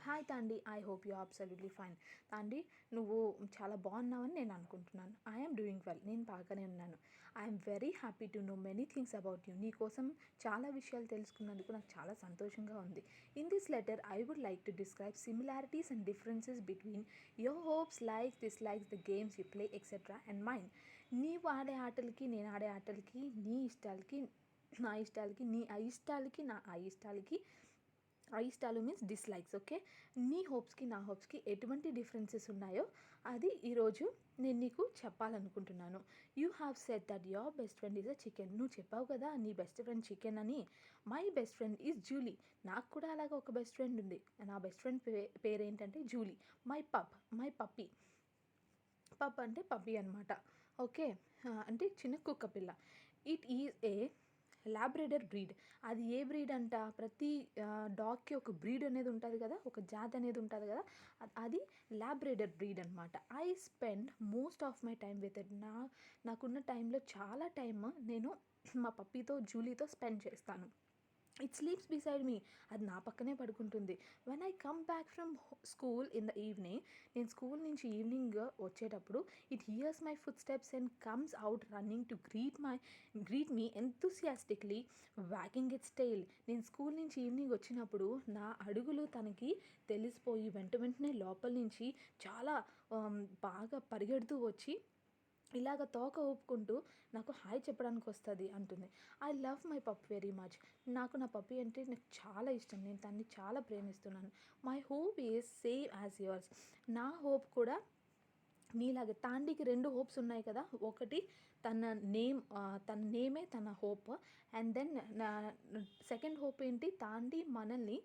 Hi Thandi, I hope you absolutely fine. Thandi, నువ్వు చాలా బాగున్నావని నేను అనుకుంటున్నాను. ఐఎమ్ డూయింగ్ వెల్, నేను బాగానే ఉన్నాను. I'm very happy to know many things about you. నీ కోసం చాలా విషయాలు తెలుసుకున్నందుకు నాకు చాలా సంతోషంగా ఉంది. In this letter I would like to describe similarities and differences between your hopes, likes, dislikes, the games you play etcetera and mind. నీవు ఆడే ఆటలకి, నేను ఆడే ఆటలకి, నీ ఇష్టాలకి, నా ఇష్టాలకి, నీ అయిష్టాలకి, నా అయిష్టాలకి, అయిష్టాలు మీన్స్ డిస్లైక్స్. ఓకే, నీ హోప్స్కి, నా హోప్స్కి ఎటువంటి డిఫరెన్సెస్ ఉన్నాయో అది ఈరోజు నేను నీకు చెప్పాలనుకుంటున్నాను. You have said that your best friend is a chicken. నువ్వు చెప్పావు కదా నీ బెస్ట్ ఫ్రెండ్ చికెన్ అని. My best friend is Julie. నాకు కూడా అలాగ ఒక బెస్ట్ ఫ్రెండ్ ఉంది. నా బెస్ట్ ఫ్రెండ్ పేరు ఏంటంటే జూలీ. My puppy. పప్ అంటే పప్పీ అనమాట. ఓకే, అంటే చిన్న కుక్క పిల్ల. It is a Labrador breed. అది ఏ బ్రీడ్ అంట, ప్రతి డాగ్కి ఒక బ్రీడ్ అనేది ఉంటుంది కదా, ఒక జాతి అనేది ఉంటుంది కదా, అది లాబ్రేడర్ బ్రీడ్ అనమాట. I spend most of my time with it. నాకున్న టైంలో చాలా టైం నేను మా పప్పీతో, జూలీతో స్పెండ్ చేస్తాను. It sleeps beside me. అది నా పక్కనే పడుకుంటుంది. When I come back from school in the evening, నేను స్కూల్ నుంచి ఈవినింగ్ వచ్చేటప్పుడు it hears my foot steps and comes out running to greet me enthusiastically wagging its tail. నేను school నుంచి evening వచ్చినప్పుడు నా అడుగులు తనకి తెలిసిపోయి వెంటనే లోపల నుంచి చాలా బాగా పరిగెడుతూ వచ్చి ఇలాగ తోక ఊపుకుంటూ నాకు హాయ్ చెప్పడానికి వస్తుంది అంటుంది. I love my puppy very much. నాకు నా పప్పీ అంటే నాకు చాలా ఇష్టం. నేను తన్ని చాలా ప్రేమిస్తున్నాను. My hope is same as yours. నా హోప్ కూడా నీలాగే. తాండీకి 2 హోప్స్ ఉన్నాయి కదా. ఒకటి తన నేమే తన హోప్. అండ్ దెన్ నా సెకండ్ హోప్ ఏంటి, తాండీ మనల్ని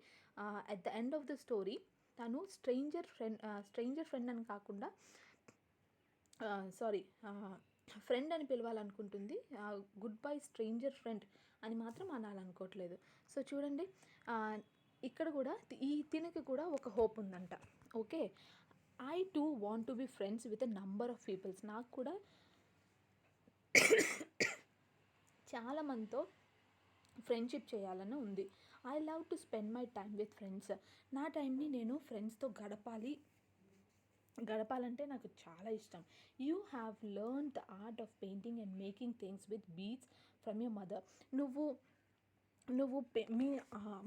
at the end of the story తను స్ట్రేంజర్ ఫ్రెండ్ అని కాకుండా ఫ్రెండ్ అని పిలవాలనుకుంటుంది. గుడ్ బై స్ట్రేంజర్ ఫ్రెండ్ అని మాత్రం అనాలనుకోవట్లేదు. సో చూడండి, ఇక్కడ కూడా తినకి కూడా ఒక హోప్ ఉందంట. Okay, I too want to be friends with a number of peoples. నాకు కూడా చాలామందితో ఫ్రెండ్షిప్ చేయాలని ఉంది. I love to spend my time with friends. నా టైంని నేను ఫ్రెండ్స్తో గడపాలంటే నాకు చాలా ఇష్టం. You have learn the art of painting and making things with beads from your mother. నువ్వు మీ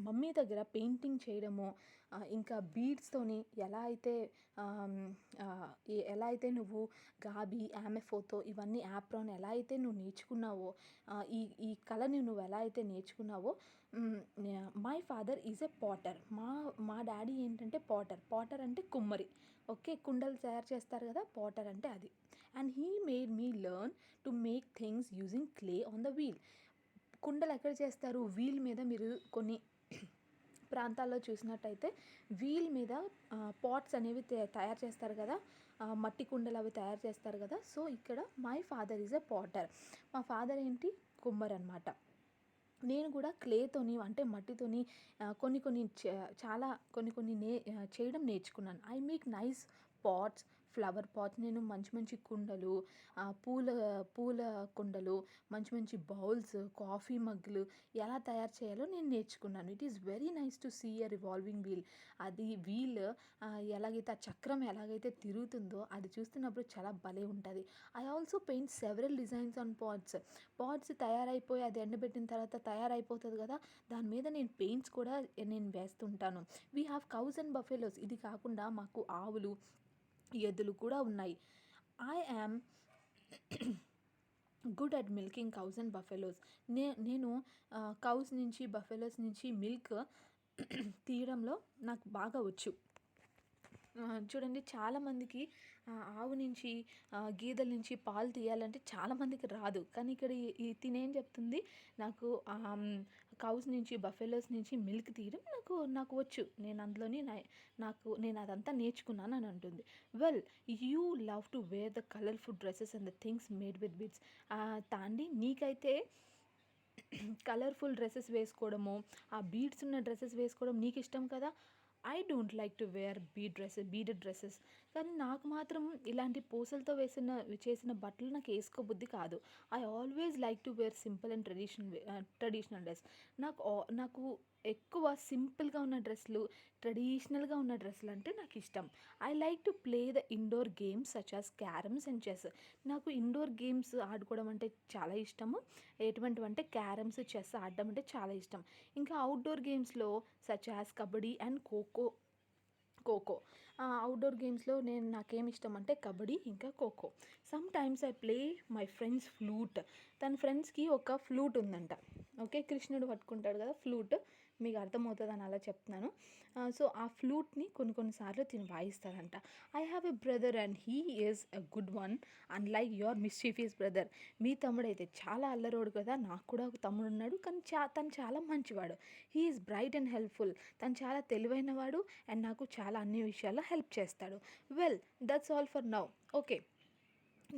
మమ్మీ దగ్గర పెయింటింగ్ చేయడము, ఇంకా బీడ్స్తోని ఎలా అయితే నువ్వు గాబీ, ఆమెఫోతో ఇవన్నీ యాప్రాన్ ఎలా అయితే నువ్వు నేర్చుకున్నావో, ఈ కళని నువ్వు ఎలా అయితే నేర్చుకున్నావో. My father is a potter. మా డాడీ ఏంటంటే పాటర్ అంటే కుమ్మరి. ఓకే, కుండలు తయారు చేస్తారు కదా, పాటర్ అంటే అది. And he made me learn to make things using clay on the wheel. కుండలు ఎక్కడ చేస్తారు, వీల్ మీద. మీరు కొన్ని ప్రాంతాల్లో చూసినట్టయితే వీల్ మీద పాట్స్ అనేవి తయారు చేస్తారు కదా, మట్టి కుండలు అవి తయారు చేస్తారు కదా. సో ఇక్కడ my father is a potter. మా ఫాదర్ ఏంటి, కుమ్మర్ అనమాట. నేను కూడా క్లేతోని అంటే మట్టితోని కొన్ని చేయడం నేర్చుకున్నాను. I make nice pots, flower pots. నేను మంచి కుండలు, పూల కుండలు, మంచి బౌల్స్, కాఫీ మగ్గులు ఎలా తయారు చేయాలో నేను నేర్చుకున్నాను. It is very nice to see a revolving wheel. అది వీల్ ఎలాగైతే ఆ చక్రం ఎలాగైతే తిరుగుతుందో అది చూస్తున్నప్పుడు చాలా భలే ఉంటుంది. I also paint several designs on pots తయారైపోయి అది ఎండబెట్టిన తర్వాత తయారైపోతుంది కదా, దాని మీద నేను పెయింట్స్ కూడా నేను వేస్తుంటాను. We have cows and buffaloes. ఇది కాకుండా మాకు ఆవులు, ఎద్దులు కూడా ఉన్నాయి. I am good at milking cows and buffaloes. నేను కౌస్ నుంచి బఫెలోస్ నుంచి మిల్క్ తీయడంలో నాకు బాగా వచ్చు. చూడండి, చాలామందికి ఆవు నుంచి గేదెల నుంచి పాలు తీయాలంటే చాలామందికి రాదు. కానీ ఇక్కడ తినేం చెప్తుంది, నాకు కౌస్ నుంచి బఫెలోస్ నుంచి మిల్క్ తీయడం నాకు వచ్చు. నేను అందులోని నేను అదంతా నేర్చుకున్నాను అని అంటుంది. Well, you love to wear the colourful dresses and the things made with beads. Thandi, నీకైతే కలర్ఫుల్ డ్రెస్సెస్ వేసుకోవడము, ఆ బీడ్స్ ఉన్న డ్రెస్సెస్ వేసుకోవడం నీకు ఇష్టం కదా. I don't like to wear beaded dresses. కానీ నాకు మాత్రం ఇలాంటి పూసలతో చేసిన బట్టలు నాకు వేసుకోబుద్ధి కాదు. I always like to wear simple and traditional dress. నాకు ఎక్కువ సింపుల్గా ఉన్న డ్రెస్సులు, ట్రెడిషనల్గా ఉన్న డ్రెస్సులు అంటే నాకు ఇష్టం. I like to play the indoor games such as carroms and chess. నాకు ఇండోర్ గేమ్స్ ఆడుకోవడం అంటే చాలా ఇష్టము. ఎటువంటివంటే క్యారమ్స్, చెస్ ఆడడం అంటే చాలా ఇష్టం. ఇంకా అవుట్డోర్ గేమ్స్లో such as kabaddi and kho kho. Outdoor గేమ్స్లో నాకేమి ఇష్టం అంటే కబడ్డీ ఇంకా kho kho. Some times I play my friends flute. తన ఫ్రెండ్స్కి ఒక ఫ్లూట్ ఉందంట. ఓకే, కృష్ణుడు పట్టుకుంటాడు కదా ఫ్లూట్, మీకు అర్థమవుతుందని అలా చెప్తున్నాను. సో ఆ ఫ్లూట్ని కొన్నిసార్లు తిని వాయిస్తాడంట. I have a brother and he is a good one unlike your mischievous brother. మీ తమ్ముడైతే చాలా అల్లరోడు కదా, నాకు కూడా ఒక తమ్ముడు ఉన్నాడు, కానీ తను చాలా మంచివాడు. He is bright and helpful. తను చాలా తెలివైనవాడు అండ్ నాకు చాలా అన్ని విషయాల్లో హెల్ప్ చేస్తాడు. Well, that's all for now. Okay,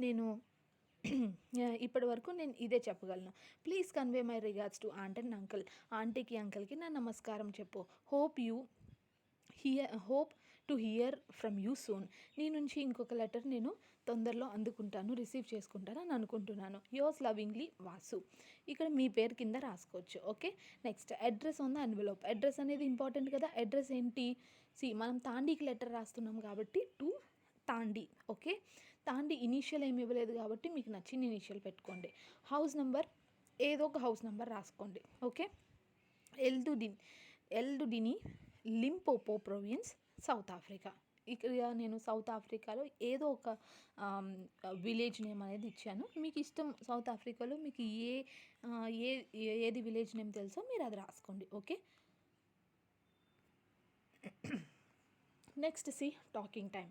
నేను ఇప్పటి వరకు నేను ఇదే చెప్పగలను. Please convey my regards to aunt and uncle. ఆంటీకి అంకుల్కి నా నమస్కారం చెప్పు. Hope to hear from you soon. నీ నుంచి ఇంకొక లెటర్ నేను తొందరలో అందుకుంటాను, రిసీవ్ చేసుకుంటాను అని అనుకుంటున్నాను. Yours lovingly Vasu. ఇక్కడ మీ పేరు కింద రాసుకోవచ్చు. Okay, next address on the envelope. Address అనేది ఇంపార్టెంట్ కదా. అడ్రస్ ఏంటి? మనం తాండీకి లెటర్ రాస్తున్నాం కాబట్టి to Thandi. Okay, Thandi initial ఏమి ఇవ్వలేదు కాబట్టి మీకు నచ్చిన ఇనీషియల్ పెట్టుకోండి. హౌస్ నెంబర్ ఏదో ఒక హౌస్ నెంబర్ రాసుకోండి. ఓకే, ఎల్డుడిని లింపోపో ప్రొవిన్స్ సౌత్ ఆఫ్రికా. ఇక్కడ నేను సౌత్ ఆఫ్రికాలో ఏదో ఒక విలేజ్ నేమ్ అనేది ఇచ్చాను. మీకు ఇష్టం సౌత్ ఆఫ్రికాలో మీకు ఏది విలేజ్ నేమ్ తెలుసో మీరు అది రాసుకోండి. Okay, next talking time.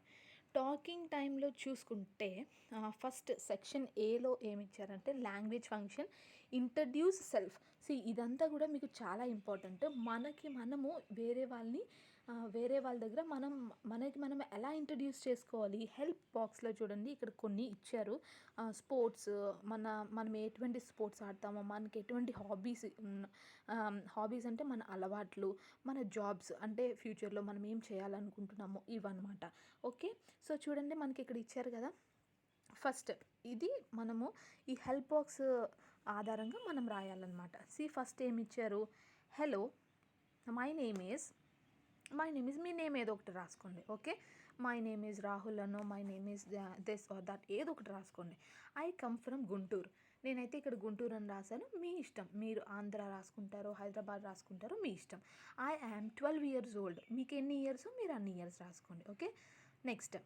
Talking టైంలో చూసుకుంటే ఫస్ట్ సెక్షన్ ఏలో ఏమి ఇచ్చారంటే లాంగ్వేజ్ ఫంక్షన్, ఇంట్రడ్యూస్ సెల్ఫ్. ఇదంతా కూడా మీకు చాలా ఇంపార్టెంట్. మనము వేరే వాళ్ళ దగ్గర మనం ఎలా ఇంట్రడ్యూస్ చేసుకోవాలి. హెల్ప్ బాక్స్లో చూడండి, ఇక్కడ కొన్ని ఇచ్చారు. స్పోర్ట్స్, మనం ఎటువంటి స్పోర్ట్స్ ఆడతామో, మనకి ఎటువంటి హాబీస్ అంటే మన అలవాట్లు, మన జాబ్స్ అంటే ఫ్యూచర్లో మనం ఏం చేయాలనుకుంటున్నామో ఇవన్నమాట. ఓకే, సో చూడండి మనకి ఇక్కడ ఇచ్చారు కదా. ఫస్ట్ ఇది మనము ఈ హెల్ప్ బాక్స్ ఆధారంగా మనం రాయాలన్నమాట. ఫస్ట్ ఏమి ఇచ్చారు? హలో, మై నేమ్ ఈజ్ మీ నేమ్ ఏదో ఒకటి రాసుకోండి. Okay, my name is Rahul అనో, my name is this or that, ఏదో ఒకటి రాసుకోండి. I come from Guntur. నేనైతే ఇక్కడ గుంటూరు అని రాశాను, మీ ఇష్టం. మీరు ఆంధ్ర రాసుకుంటారో హైదరాబాద్ రాసుకుంటారో మీ ఇష్టం. I am 12 years old. మీకు ఎన్ని ఇయర్స్ మీరు అన్ని ఇయర్స్ రాసుకోండి. Okay, next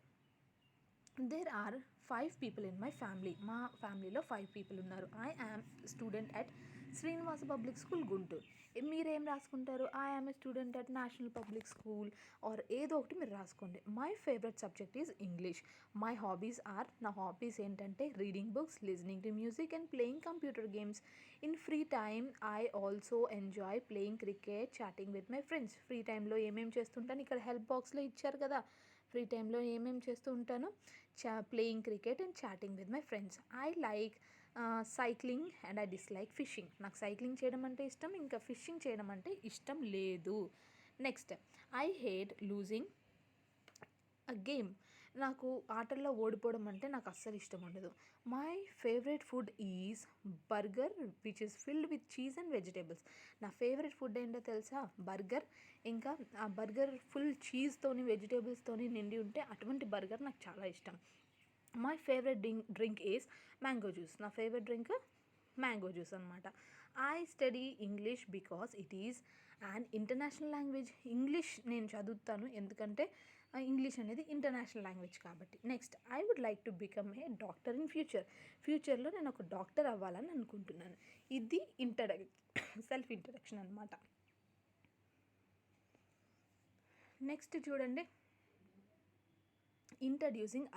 there are 5 people in my family. మా ఫ్యామిలీలో 5 people ఉన్నారు. I am student at Srinivasa public school Guntur. మీరేం రాసుకుంటారు? I am a student at national public school or ఏదో ఒకటి మీరు రాసుకోండి. My favourite subject is English. My hobbies are, నా హాబీస్ ఏంటంటే reading books, listening to music and playing computer games. In free time I also enjoy playing cricket, chatting with my friends. Free టైంలో ఏమేమి చేస్తుంటాను ఇక్కడ help బాక్స్లో ఇచ్చారు కదా. Free టైంలో ఏమేమి చేస్తూ ఉంటాను? Playing cricket and chatting with my friends. I like cycling and I dislike fishing. నాకు సైక్లింగ్ చేయడం అంటే ఇష్టం, ఇంకా ఫిషింగ్ చేయడం అంటే ఇష్టం లేదు. Next I hate losing a game. నాకు ఆటల్లో ఓడిపోవడం అంటే నాకు అస్సలు ఇష్టం ఉండదు. My favourite food is burger which is filled with cheese and vegetables. నా ఫేవరెట్ ఫుడ్ ఏంటో తెలుసా? బర్గర్. ఇంకా ఆ బర్గర్ ఫుల్ చీజ్తోని వెజిటేబుల్స్తోని నిండి ఉంటే అటువంటి బర్గర్ నాకు చాలా ఇష్టం. My favourite drink is mango juice. నా ఫేవరెట్ డ్రింక్ మ్యాంగో జ్యూస్ అనమాట. I study English because it is and international language. English నేను చదువుతాను ఎందుకంటే ఇంగ్లీష్ అనేది ఇంటర్నేషనల్ లాంగ్వేజ్ కాబట్టి. Next I would like to become a doctor in ఫ్యూచర్లో నేను ఒక డాక్టర్ అవ్వాలని అనుకుంటున్నాను. ఇది సెల్ఫ్ ఇంట్రడక్షన్ అనమాట. నెక్స్ట్ చూడండి, ఇంట్రడ్యూసింగ్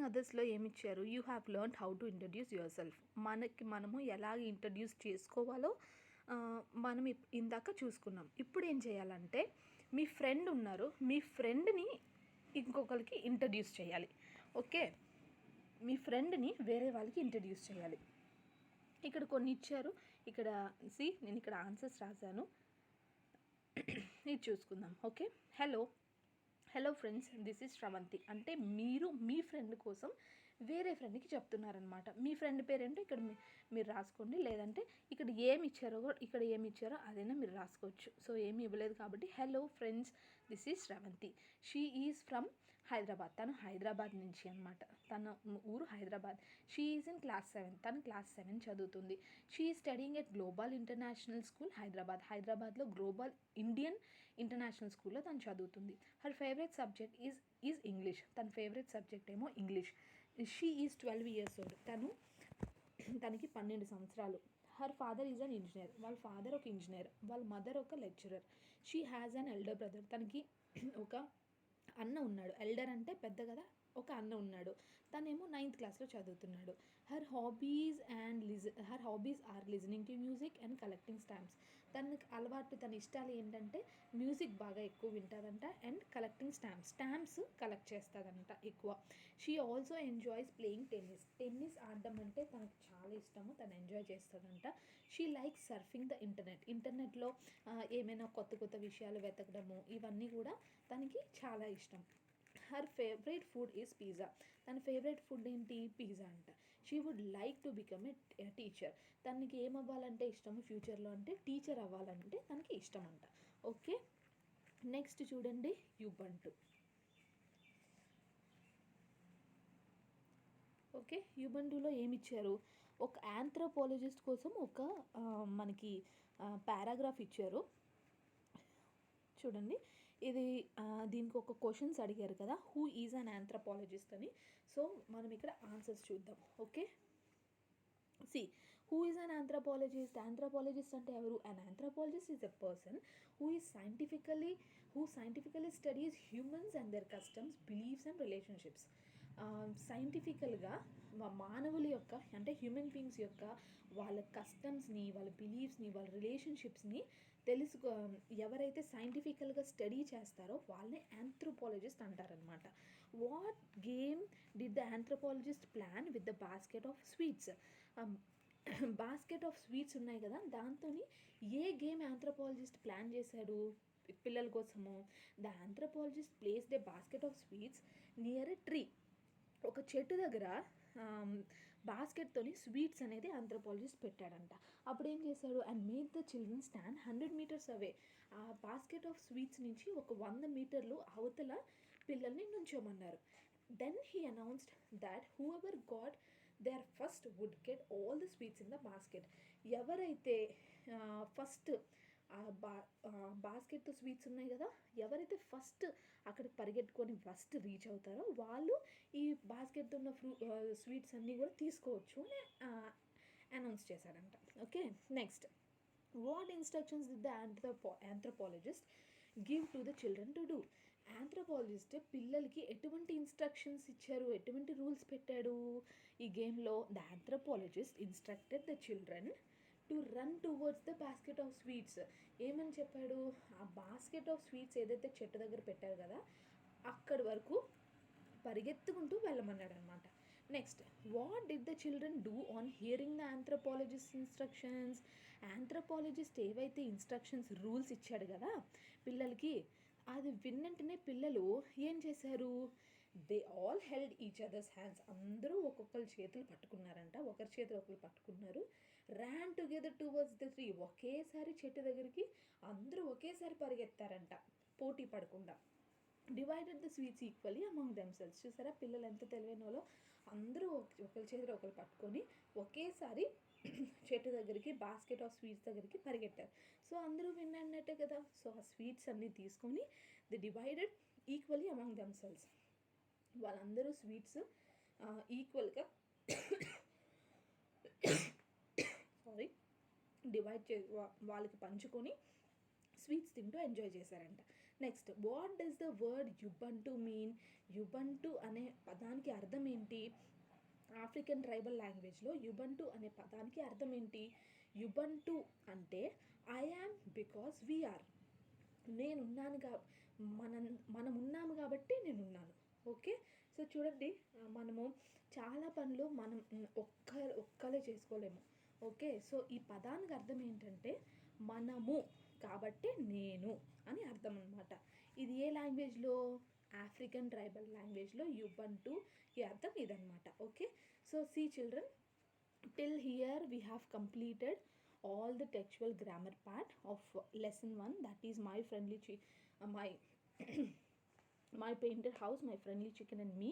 అదర్స్లో ఏమిచ్చారు? You have learn how to introduce yourself. మనము ఎలాగ ఇంట్రడ్యూస్ చేసుకోవాలో మనం ఇందాక చూసుకున్నాం. ఇప్పుడు ఏం చేయాలంటే, మీ ఫ్రెండ్ ఉన్నారు, మీ ఫ్రెండ్ని ఇంకొకరికి ఇంట్రడ్యూస్ చేయాలి. ఓకే, మీ ఫ్రెండ్ని వేరే వాళ్ళకి ఇంట్రడ్యూస్ చేయాలి. ఇక్కడ కొన్ని ఇచ్చారు. ఇక్కడ నేను ఇక్కడ ఆన్సర్స్ రాశాను, ఇది చూసుకుందాం. Okay, hello friends, this is Sravanthi. అంటే మీరు మీ ఫ్రెండ్ కోసం వేరే ఫ్రెండ్కి చెప్తున్నారనమాట. మీ ఫ్రెండ్ పేరేంటో ఇక్కడ మీరు రాసుకోండి, లేదంటే ఇక్కడ ఏమి ఇచ్చారో అదైనా మీరు రాసుకోవచ్చు. సో ఏమి ఇవ్వలేదు కాబట్టి hello friends, this is Sravanthi. She is from Hyderabad. తను హైదరాబాద్ నుంచి అనమాట, తన ఊరు Hyderabad. She is in class 7. తను క్లాస్ 7 చదువుతుంది. She is studying at global international school హైదరాబాద్లో గ్లోబల్ ఇండియన్ ఇంటర్నేషనల్ స్కూల్లో తను చదువుతుంది. Her favourite subject is English. తన ఫేవరెట్ సబ్జెక్ట్ ఏమో English. She is 12 years old. తనకి 12 సంవత్సరాలు. Her father is an engineer. వాళ్ళ ఫాదర్ ఒక ఇంజనీర్, వాళ్ళ మదర్ ఒక lecturer. She has an elder brother. తనకి ఒక అన్న ఉన్నాడు. ఎల్డర్ అంటే పెద్ద కదా, ఒక అన్న ఉన్నాడు. తనేమో 9th classలో చదువుతున్నాడు. Her hobbies are listening to music and collecting stamps. తన ఇష్టాలు ఏంటంటే మ్యూజిక్ బాగా ఎక్కువ వింటారంట అండ్ కలెక్టింగ్ స్టాంప్స్ కలెక్ట్ చేస్తుందంట ఎక్కువ. She also enjoys playing tennis ఆడడం అంటే తనకు చాలా ఇష్టము, తను ఎంజాయ్ చేస్తుందంట. షీ లైక్ సర్ఫింగ్ ద ఇంటర్నెట్లో ఏమైనా కొత్త విషయాలు వెతకడము ఇవన్నీ కూడా తనకి చాలా ఇష్టం. Her favourite food is pizza. తన ఫేవరెట్ ఫుడ్ ఏంటి? పిజ్జా అంట. She would like to become a teacher. తనకి ఏమవ్వాలంటే ఇష్టము ఫ్యూచర్లో అంటే టీచర్ అవ్వాలంటే తనకి ఇష్టం అంట. ఓకే, నెక్స్ట్ చూడండి యుబంటు. ఓకే, యుబంటులో ఏమిచ్చారు? ఒక ఆంథ్రోపాలజిస్ట్ కోసం ఒక మనకి పారాగ్రాఫ్ ఇచ్చారు చూడండి. ఇది దీనికి ఒక క్వశ్చన్స్ అడిగారు కదా, హూ ఈజ్ అన్ ఆంథ్రోపాలజిస్ట్ అని. సో మనం ఇక్కడ ఆన్సర్స్ చూద్దాం. Okay, C who is an anthropologist. Anthropologist అంటే ఎవరు? An anthropologist is a person who scientifically studies humans and their customs, beliefs and relationships. సైంటిఫికల్గా మానవుల యొక్క అంటే హ్యూమన్ బీయింగ్స్ యొక్క వాళ్ళ కస్టమ్స్ని, వాళ్ళ బిలీఫ్స్ని, వాళ్ళ రిలేషన్షిప్స్ని ఎవరైతే సైంటిఫికల్గా స్టడీ చేస్తారో వాళ్ళని ఆంథ్రోపాలజిస్ట్ అంటారనమాట. What game did the anthropologist plan with the basket of sweets. Basket of sweets ఉన్నాయి కదా, దాంతో ఏ గేమ్ ఆంథ్రోపాలజిస్ట్ ప్లాన్ చేశాడు పిల్లల కోసము? The anthropologist placed A basket of sweets near a tree. ఒక చెట్టు దగ్గర బాస్కెట్తోని స్వీట్స్ అనేది ఆంథ్రోపాలజిస్ట్ పెట్టాడంట. అప్పుడు ఏం చేశాడు? And made the children stand 100 meters అవే. ఆ బాస్కెట్ ఆఫ్ స్వీట్స్ నుంచి ఒక 100 మీటర్లు అవతల పిల్లల్ని నుంచోమన్నారు. Then he announced that whoever got there first would get all the sweets in the basket. ఎవరైతే ఫస్ట్ బాస్కెట్తో స్వీట్స్ ఉన్నాయి కదా, ఎవరైతే ఫస్ట్ అక్కడికి పరిగెట్టుకొని ఫస్ట్ రీచ్ అవుతారో వాళ్ళు ఈ బాస్కెట్తో ఉన్న స్వీట్స్ అన్నీ కూడా తీసుకోవచ్చు అని అనౌన్స్ చేశాడంట. Okay, next what instructions did the anthropologist give to the children to do. Anthropologist పిల్లలకి ఎటువంటి ఇన్స్ట్రక్షన్స్ ఇచ్చారు, ఎటువంటి రూల్స్ పెట్టాడు ఈ గేమ్లో? The anthropologist instructed the children to run towards the basket of sweets. ఏమని చెప్పాడు? ఆ బాస్కెట్ ఆఫ్ స్వీట్స్ ఏదైతే చెట్టు దగ్గర పెట్టారు కదా అక్కడి వరకు పరిగెత్తుకుంటూ వెళ్ళమన్నాడు అనమాట. Next what did the children do on hearing the anthropologist instructions. Anthropologist ఏవైతే ఇన్స్ట్రక్షన్స్ రూల్స్ ఇచ్చాడు కదా పిల్లలకి, అది విన్నంటనే పిల్లలు ఏం చేశారు? They all held each others hands. అందరూ ఒక్కొక్కరి చేతులు పట్టుకున్నారంట, ఒకరి చేతులు ఒకరు పట్టుకున్నారు. Ran together towards the tree. ఒకేసారి చెట్టు దగ్గరికి అందరూ ఒకేసారి పరిగెత్తారంట పోటీ పడకుండా. Divided the sweets equally among themselves. చూసారా పిల్లలు ఎంత తెలివైన వాళ్ళో, అందరూ ఒకరి చేతిలో ఒకరు పట్టుకొని ఒకేసారి చెట్టు దగ్గరికి బాస్కెట్ ఆఫ్ స్వీట్స్ దగ్గరికి పరిగెట్టారు. సో అందరూ విన్నట్టే కదా. సో ఆ స్వీట్స్ అన్నీ తీసుకొని they divided equally among themselves. వాళ్ళందరూ స్వీట్స్ ఈక్వల్గా డివైడ్ వాళ్ళకి పంచుకొని స్వీట్స్ తింటూ ఎంజాయ్ చేశారంట. Next what does the word Ubuntu mean. Ubuntu అనే పదానికి అర్థం ఏంటి? ఆఫ్రికన్ ట్రైబల్ లాంగ్వేజ్లో యుబంటు అనే పదానికి అర్థం ఏంటి? యుబంటు అంటే ఐ యామ్ బికాస్ వీఆర్. నేనున్నాను మనం ఉన్నాము కాబట్టి నేనున్నాను. ఓకే, సో చూడండి మనము చాలా పనులు మనం ఒక్కలే చేసుకోలేము. ఓకే, సో ఈ పదానికి అర్థం ఏంటంటే మనము కాబట్టి నేను అని అర్థం అనమాట. ఇది ఏ లాంగ్వేజ్లో? ఆఫ్రికన్ ట్రైబల్ లాంగ్వేజ్లో యుబంటు ఈ అర్థం ఇదనమాట. Okay, so see children, till here we have completed all the textual grammar part of lesson 1, that is my my painted house, my friendly chicken and me.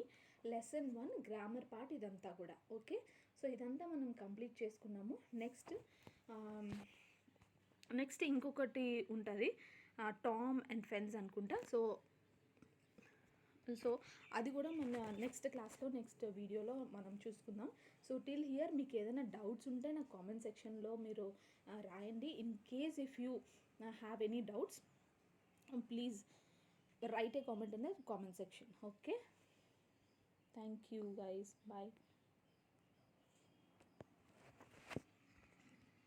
lesson 1 grammar part ఇదంతా కూడా. Okay, so ఇదంతా మనం complete చేసుకున్నాము. Next ఇంకొకటి ఉంటుంది Tom and friends అనుకుంటా. So అది కూడా మన నెక్స్ట్ క్లాస్లో నెక్స్ట్ వీడియోలో మనం చూసుకుందాం. సో టిల్ హియర్ మీకు ఏదైనా డౌట్స్ ఉంటే నా కామెంట్ సెక్షన్లో మీరు రాయండి. In case if you have any doubts please write a comment in the comment section. Okay, thank you guys, bye.